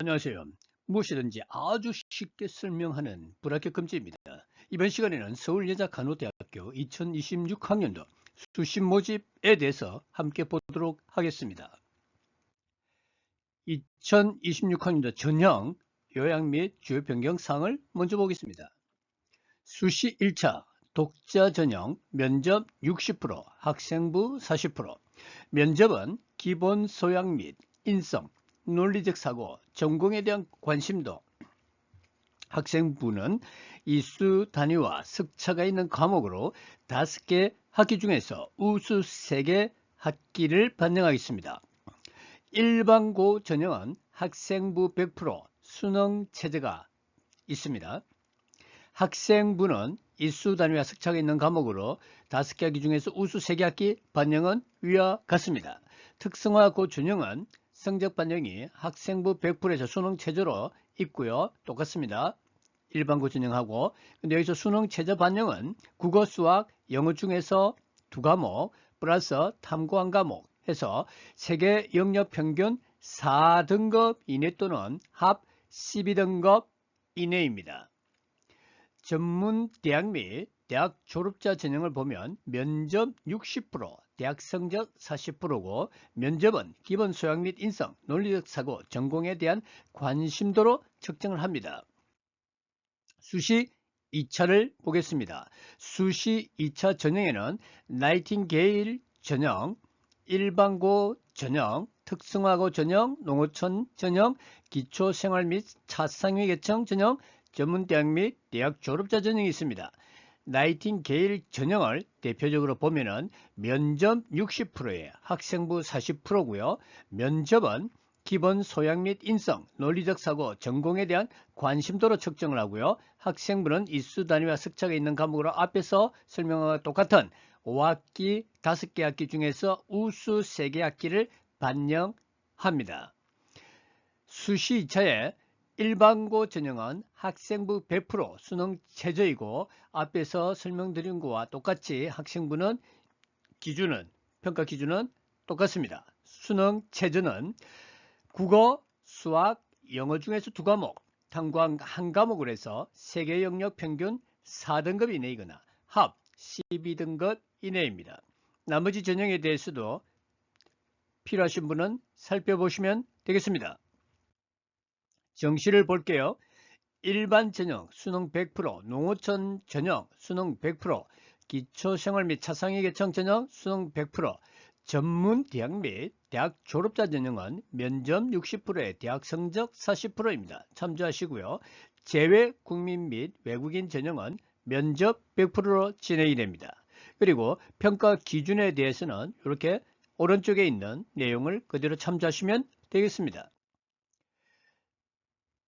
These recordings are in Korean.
안녕하세요. 무엇이든지 아주 쉽게 설명하는 불합격 금지입니다. 이번 시간에는 서울여자간호대학교 2026학년도 수시 모집에 대해서 함께 보도록 하겠습니다. 2026학년도 전형 요약 및 주요 변경 사항을 먼저 보겠습니다. 수시 1차 독자 전형 면접 60%, 학생부 40%. 면접은 기본 소양 및 인성, 논리적 사고, 전공에 대한 관심도, 학생부는 이수 단위와 석차가 있는 과목으로 5개 학기 중에서 우수 3개 학기를 반영하겠습니다. 일반고 전형은 학생부 100%, 수능 체제가 있습니다. 학생부는 이수 단위와 석차가 있는 과목으로 5개 학기 중에서 우수 3개 학기 반영은 위와 같습니다. 특성화고 전형은 성적 반영이 학생부 100%에서 수능 최저로 있고요. 똑같습니다. 일반고 전형하고. 근데 여기서 수능 최저 반영은 국어, 수학, 영어 중에서 2과목 플러스 탐구 1과목 해서 세계 영역 평균 4등급 이내 또는 합 12등급 이내입니다. 전문 대학 및 대학 졸업자 전형을 보면 면접 60%, 대학 성적 40%고 면접은 기본 소양 및 인성, 논리적 사고, 전공에 대한 관심도로 측정을 합니다. 수시 2차를 보겠습니다. 수시 2차 전형에는 나이팅게일 전형, 일반고 전형, 특성화고 전형, 농어촌 전형, 기초생활 및 차상위 계층 전형, 전문대학 및 대학 졸업자 전형이 있습니다. 나이팅게일 전형을 대표적으로 보면은 면접 60%에 학생부 40%고요. 면접은 기본 소양 및 인성, 논리적 사고, 전공에 대한 관심도로 측정을 하고요. 학생부는 이수 단위와 석차가 있는 과목으로 앞에서 설명과 똑같은 5학기 5개 학기 중에서 우수 3개 학기를 반영합니다. 수시 2차에 일반고 전형은 학생부 100% 수능 최저이고 앞에서 설명드린 것과 똑같이 학생부는 평가 기준은 똑같습니다. 수능 최저는 국어, 수학, 영어 중에서 2과목, 탐구 1과목을 해서 세계 영역 평균 4등급 이내이거나 합 12등급 이내입니다. 나머지 전형에 대해서도 필요하신 분은 살펴보시면 되겠습니다. 정시를 볼게요. 일반 전형 수능 100%, 농어촌 전형 수능 100%, 기초생활 및 차상위 계층 전형 수능 100%, 전문 대학 및 대학 졸업자 전형은 면접 60%에 대학 성적 40%입니다. 참조하시고요. 제외 국민 및 외국인 전형은 면접 100%로 진행이 됩니다. 그리고 평가 기준에 대해서는 이렇게 오른쪽에 있는 내용을 그대로 참조하시면 되겠습니다.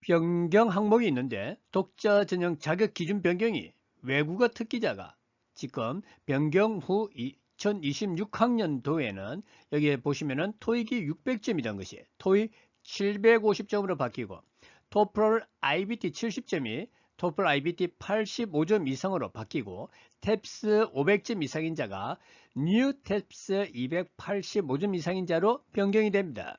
변경 항목이 있는데 독자 전형 자격 기준 변경이 외국어 특기자가 지금 변경 후 2026학년도에는 여기에 보시면은 토익이 600점이던 것이 토익 750점으로 바뀌고 토플 IBT 70점이 토플 IBT 85점 이상으로 바뀌고 탭스 500점 이상인 자가 뉴 탭스 285점 이상인 자로 변경이 됩니다.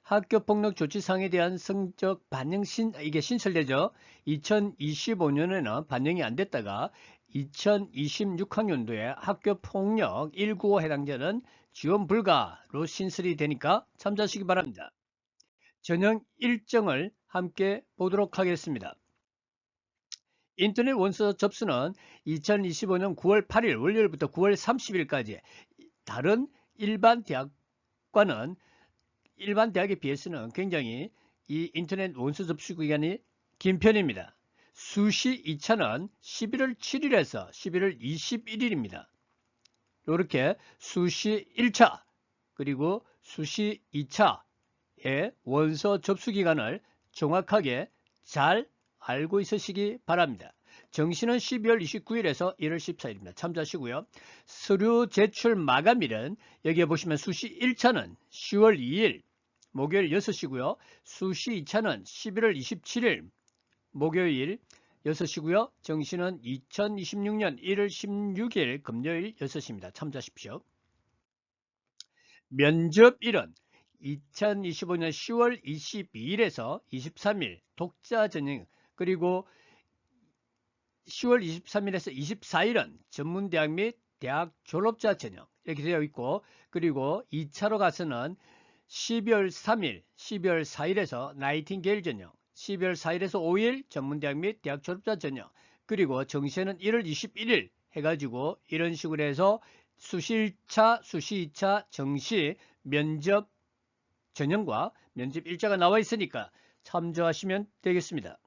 학교폭력 조치상에 대한 성적 반영 이게 신설되죠. 2025년에는 반영이 안 됐다가 2026학년도에 학교폭력 195 해당자는 지원 불가로 신설이 되니까 참조하시기 바랍니다. 전형 일정을 함께 보도록 하겠습니다. 인터넷 원서 접수는 2025년 9월 8일 월요일부터 9월 30일까지 다른 일반 대학에 비해서는 굉장히 이 인터넷 원서 접수 기간이 긴 편입니다. 수시 2차는 11월 7일에서 11월 21일입니다. 이렇게 수시 1차 그리고 수시 2차의 원서 접수 기간을 정확하게 잘 알고 있으시기 바랍니다. 정시는 12월 29일에서 1월 14일입니다. 참조하시고요. 서류 제출 마감일은 여기에 보시면 수시 1차는 10월 2일 목요일 6시고요. 수시 2차는 11월 27일 목요일 6시고요. 정시는 2026년 1월 16일 금요일 6시입니다. 참조하십시오. 면접일은 2025년 10월 22일에서 23일 독자 전형, 그리고 10월 23일에서 24일은 전문대학 및 대학 졸업자 전형 이렇게 되어 있고, 그리고 2차로 가서는 12월 3일, 12월 4일에서 나이팅게일 전형, 12월 4일에서 5일 전문대학 및 대학 졸업자 전형, 그리고 정시에는 1월 21일 해가지고 이런 식으로 해서 수시 1차, 수시 2차 정시 면접 전형과 면접 일자가 나와 있으니까 참조하시면 되겠습니다.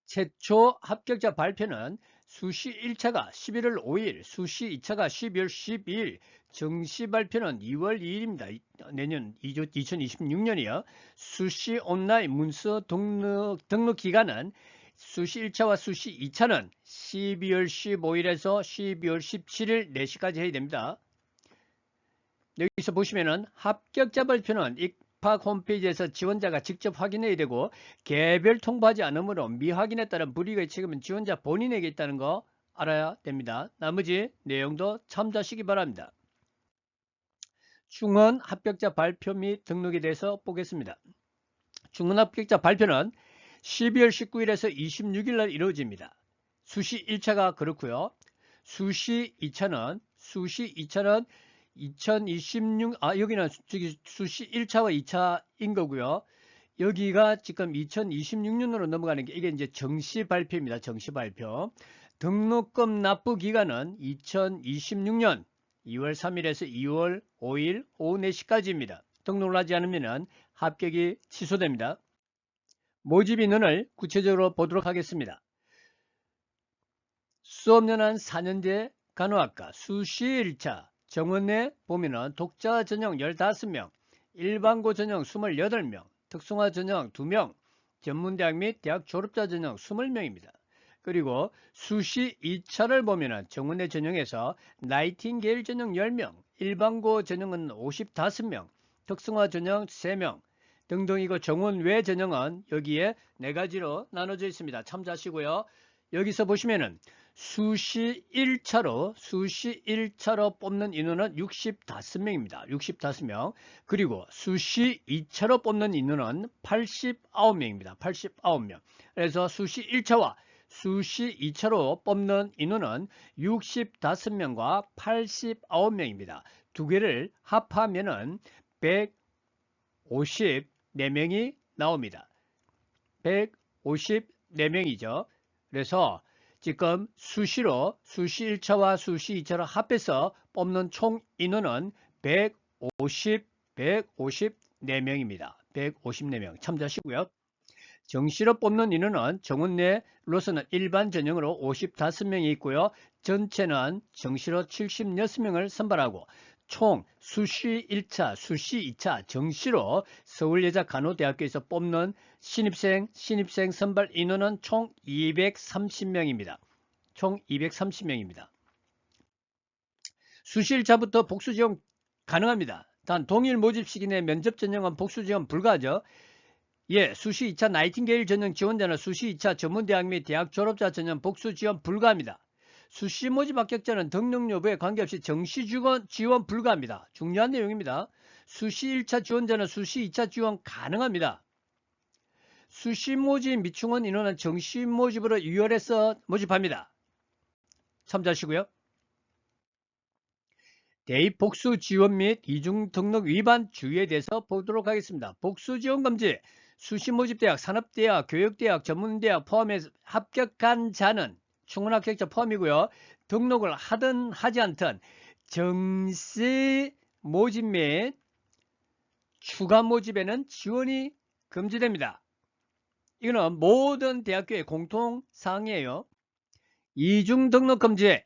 최초 합격자 발표는 수시 1차가 11월 5일, 수시 2차가 12월 12일, 정시 발표는 2월 2일입니다. 내년 2026년이요. 수시 온라인 문서 등록 기간은 수시 1차와 수시 2차는 12월 15일에서 12월 17일 4시까지 해야 됩니다. 여기서 보시면은 합격자 발표는 입학 홈페이지에서 지원자가 직접 확인해야 되고, 개별 통보하지 않으므로 미확인에 따른 불이익의 책임은 지원자 본인에게 있다는 거 알아야 됩니다. 나머지 내용도 참조하시기 바랍니다. 중원 합격자 발표 및 등록에 대해서 보겠습니다. 중원 합격자 발표는 12월 19일에서 26일 날 이루어집니다. 수시 1차가 그렇고요. 수시 2차는 2026, 여기는 수시 1차와 2차인 거고요. 여기가 지금 2026년으로 넘어가는 게 이게 이제 정시 발표입니다. 정시 발표. 등록금 납부 기간은 2026년 2월 3일에서 2월 5일 오후 4시까지입니다. 등록을 하지 않으면 합격이 취소됩니다. 모집 인원을 구체적으로 보도록 하겠습니다. 수업연한 4년제 간호학과 수시 1차 정원에 보면은 독자 전형 15명, 일반고 전형 28명, 특성화 전형 2명, 전문대학 및 대학 졸업자 전형 20명입니다. 그리고 수시 2차를 보면은 정원의 전형에서 나이팅게일 전형 10명, 일반고 전형은 55명, 특성화 전형 3명 등등이고, 정원 외 전형은 여기에 4가지로 나눠져 있습니다. 참조하시고요. 여기서 보시면은 수시 1차로 뽑는 인원은 65명입니다. 65명. 그리고 수시 2차로 뽑는 인원은 89명입니다. 89명. 그래서 수시 1차와 수시 2차로 뽑는 인원은 65명과 89명입니다. 두 개를 합하면은 154명이 나옵니다. 154명이죠. 그래서 지금 수시 1차와 수시 2차로 합해서 뽑는 총 인원은 154명입니다. 154명 참조하시고요. 정시로 뽑는 인원은 정원 내로서는 일반 전형으로 55명이 있고요. 전체는 정시로 76명을 선발하고, 총 수시 1차, 수시 2차 정시로 서울여자간호대학교에서 뽑는 신입생 선발 인원은 총 230명입니다. 총 230명입니다. 수시 1차부터 복수 지원 가능합니다. 단 동일 모집 시기 내 면접 전형은 복수 지원 불가하죠. 수시 2차 나이팅게일 전형 지원자는 수시 2차 전문대학 및 대학 졸업자 전형 복수 지원 불가합니다. 수시 모집 합격자는 등록 여부에 관계없이 정시 지원 불가합니다. 중요한 내용입니다. 수시 1차 지원자는 수시 2차 지원 가능합니다. 수시 모집 미충원 인원은 정시 모집으로 유혈해서 모집합니다. 참조하시고요. 대입 복수 지원 및 이중 등록 위반 주의에 대해서 보도록 하겠습니다. 복수 지원 금지. 수시 모집 대학, 산업대학, 교육대학, 전문대학 포함해 합격한 자는 충원 합격자 포함이고요. 등록을 하든 하지 않든 정시 모집 및 추가 모집에는 지원이 금지됩니다. 이거는 모든 대학교의 공통사항이에요. 이중 등록 금지.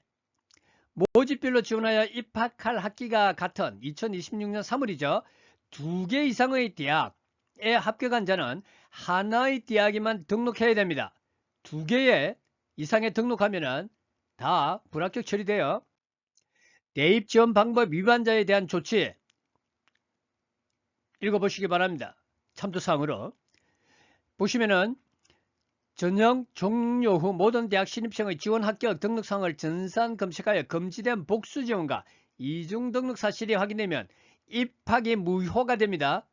모집별로 지원하여 입학할 학기가 같은 2026년 3월이죠. 2개 이상의 대학에 합격한 자는 하나의 대학에만 등록해야 됩니다. 2개 이상에 등록하면은 다 불합격 처리돼요. 대입 지원 방법 위반자에 대한 조치 읽어보시기 바랍니다. 참조사항으로 보시면은 전형 종료 후 모든 대학 신입생의 지원 합격 등록 사항을 전산 검색하여 금지된 복수 지원과 이중 등록 사실이 확인되면 입학이 무효가 됩니다.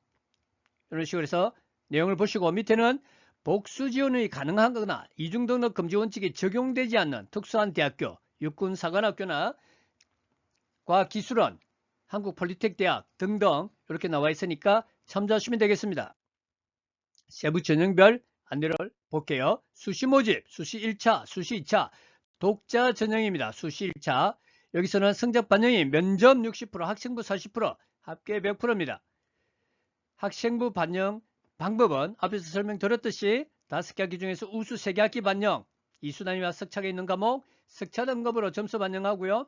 이런 식으로 해서 내용을 보시고 밑에는 복수 지원이 가능한 거나 이중등록 금지 원칙이 적용되지 않는 특수한 대학교, 육군사관학교나 과기술원, 한국폴리텍대학 등등 이렇게 나와 있으니까 참조하시면 되겠습니다. 세부 전형별 안내를 볼게요. 수시 모집, 수시 1차, 수시 2차, 독자 전형입니다. 수시 1차. 여기서는 성적 반영이 면접 60%, 학생부 40%, 합계 100%입니다. 학생부 반영 방법은 앞에서 설명드렸듯이 5개 학기 중에서 우수 3개 학기 반영, 이수 단위와 석차가 있는 과목, 석차 등급으로 점수 반영하고요.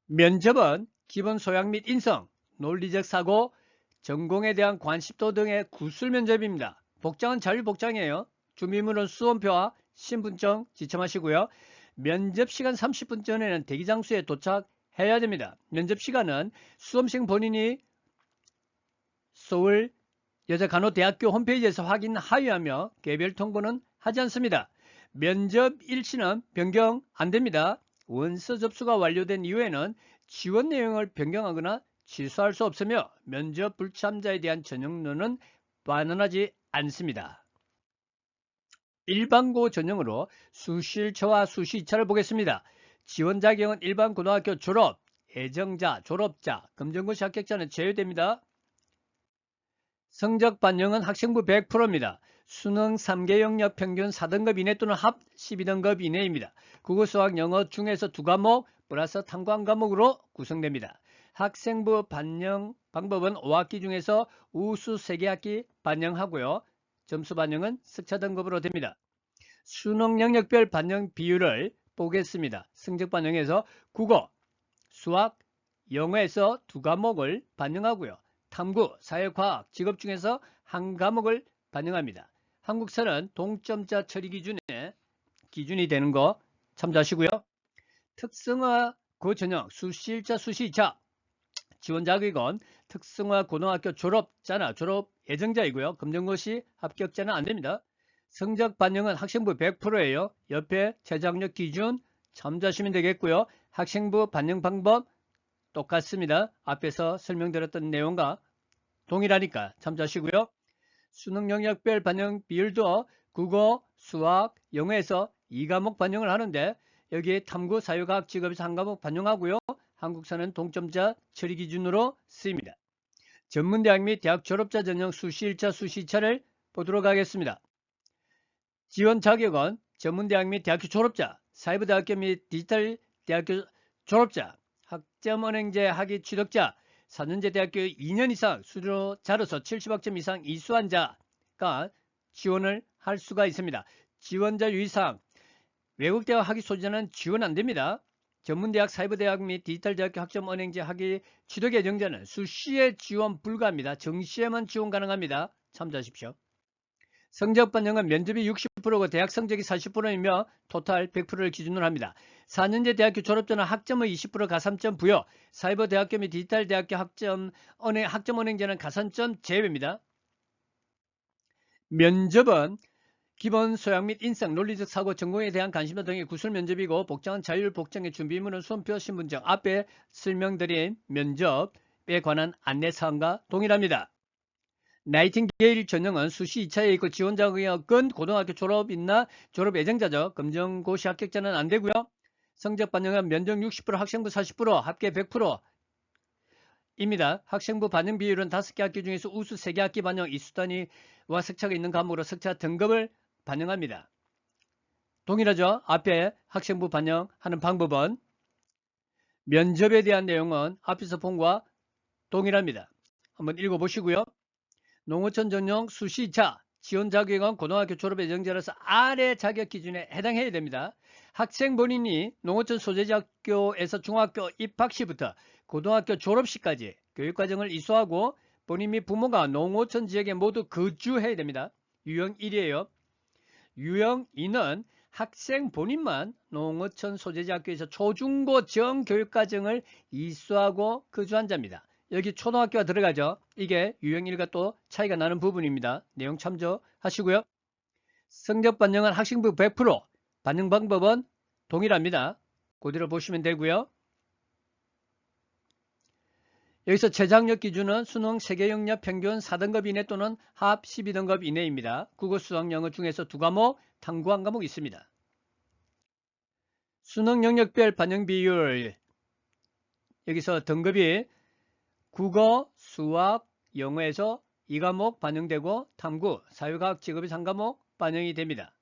면접은 기본 소양 및 인성, 논리적 사고, 전공에 대한 관심도 등의 구술 면접입니다. 복장은 자율복장이에요. 준비물은 수험표와 신분증 지참하시고요. 면접 시간 30분 전에는 대기 장소에 도착해야 됩니다. 면접 시간은 수험생 본인이 서울 여자간호대학교 홈페이지에서 확인하여하며 개별 통보는 하지 않습니다. 면접 일시는 변경 안 됩니다. 원서 접수가 완료된 이후에는 지원 내용을 변경하거나 취소할 수 없으며 면접 불참자에 대한 전형론은 반환하지 않습니다. 일반고 전형으로 수시 1차와 수시 2차를 보겠습니다. 지원 자격은 일반 고등학교 졸업, 예정자, 졸업자, 검정고시 합격자는 제외됩니다. 성적 반영은 학생부 100%입니다. 수능 3개 영역 평균 4등급 이내 또는 합 12등급 이내입니다. 국어, 수학, 영어 중에서 2과목 플러스 탐구한 과목으로 구성됩니다. 학생부 반영 방법은 5학기 중에서 우수 3개 학기 반영하고요. 점수 반영은 석차 등급으로 됩니다. 수능 영역별 반영 비율을 보겠습니다. 성적 반영에서 국어, 수학, 영어에서 2과목을 반영하고요. 탐구, 사회과학, 직업 중에서 한 과목을 반영합니다. 한국사는 동점자 처리 기준이 되는 거 참조하시고요. 특성화 고전형 수시 1차, 수시 2차 지원 자격은 특성화 고등학교 졸업자나 졸업 예정자이고요. 검정고시 합격자는 안 됩니다. 성적 반영은 학생부 100%예요. 옆에 최저학력 기준 참조하시면 되겠고요. 학생부 반영 방법 똑같습니다. 앞에서 설명드렸던 내용과 동일하니까 참조하시고요. 수능 영역별 반영 비율도 국어, 수학, 영어에서 2과목 반영을 하는데 여기에 탐구, 사회과학, 직업에서 한 과목 반영하고요. 한국사는 동점자 처리 기준으로 쓰입니다. 전문대학 및 대학 졸업자 전형 수시 1차, 수시 2차를 보도록 하겠습니다. 지원 자격은 전문대학 및 대학교 졸업자, 사이버대학교 및 디지털대학교 졸업자, 학점은행제 학위 취득자, 4년제 대학교 2년 이상 수료자로서 70학점 이상 이수한 자가 지원을 할 수가 있습니다. 지원자 유의사항, 외국대학 학위 소지자는 지원 안됩니다. 전문대학, 사이버대학 및 디지털대학교 학점은행제 학위 취득 예정자는 수시에 지원 불가합니다. 정시에만 지원 가능합니다. 참조하십시오. 성적 반영은 면접이 60%고 대학 성적이 40%이며 토탈 100%를 기준으로 합니다. 4년제 대학교 졸업자는 학점의 20% 가산점 부여, 사이버 대학교 및 디지털 대학교 학점은행제는 가산점 제외입니다. 면접은 기본 소양 및 인성, 논리적 사고, 전공에 대한 관심도 등의 구술 면접이고 복장은 자율 복장의 준비물은 수험표, 신분증, 앞에 설명드린 면접에 관한 안내사항과 동일합니다. 나이팅게일 전형은 수시 2차에 있고 지원 자격은 고등학교 졸업이나 졸업 예정자죠. 검정고시 합격자는 안 되고요. 성적 반영은 면접 60%, 학생부 40%, 합계 100%입니다. 학생부 반영 비율은 5개 학기 중에서 우수 3개 학기 반영, 이수 단위와 석차가 있는 과목으로 석차 등급을 반영합니다. 동일하죠. 앞에 학생부 반영하는 방법은 면접에 대한 내용은 앞에서 본 것과 동일합니다. 한번 읽어보시고요. 농어촌 전형 수시 2차 지원 자격은 고등학교 졸업 예정자로서 아래 자격 기준에 해당해야 됩니다. 학생 본인이 농어촌 소재지 학교에서 중학교 입학 시부터 고등학교 졸업 시까지 교육과정을 이수하고 본인 및 부모가 농어촌 지역에 모두 거주해야 됩니다. 유형 1이에요. 유형 2는 학생 본인만 농어촌 소재지 학교에서 초중고 정교육과정을 이수하고 거주한 자입니다. 여기 초등학교가 들어가죠. 이게 유형 1과 또 차이가 나는 부분입니다. 내용 참조하시고요. 성적 반영은 학생부 100%, 반영 방법은 동일합니다. 그대로 보시면 되고요. 여기서 최장력 기준은 수능 세계 영역 평균 4등급 이내 또는 합 12등급 이내입니다. 국어, 수학, 영어 중에서 2과목, 탐구 1과목 있습니다. 수능 영역별 반영 비율, 여기서 등급이 국어, 수학, 영어에서 2과목 반영되고 탐구, 사회과학, 직업이 3과목 반영이 됩니다.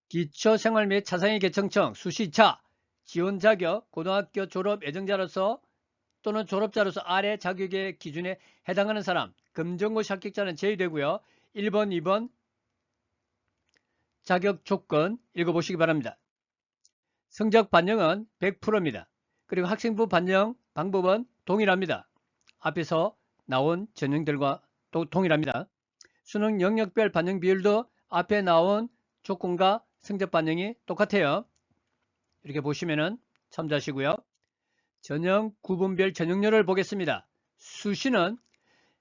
기초생활 및 차상위 계층청 수시차 지원 자격 고등학교 졸업 예정자로서 또는 졸업자로서 아래 자격의 기준에 해당하는 사람 검정고시 합격자는 제외되고요. 1번, 2번 자격 조건 읽어보시기 바랍니다. 성적 반영은 100%입니다. 그리고 학생부 반영 방법은 동일합니다. 앞에서 나온 전형들과 또 동일합니다. 수능 영역별 반영 비율도 앞에 나온 조건과 성적 반영이 똑같아요. 이렇게 보시면은 참조하시고요. 전형 구분별 전형률을 보겠습니다. 수시는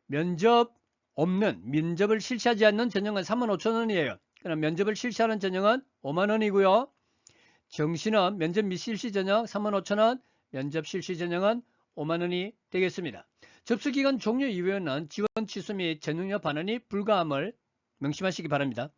면접 없는, 면접을 실시하지 않는 전형은 35,000원이에요. 그럼 면접을 실시하는 전형은 50,000원이고요. 정시는 면접 및 실시 전형 35,000원, 면접 실시 전형은 50,000원이 되겠습니다. 접수기간 종료 이후에는 지원 취소 및 전형료 반환이 불가함을 명심하시기 바랍니다.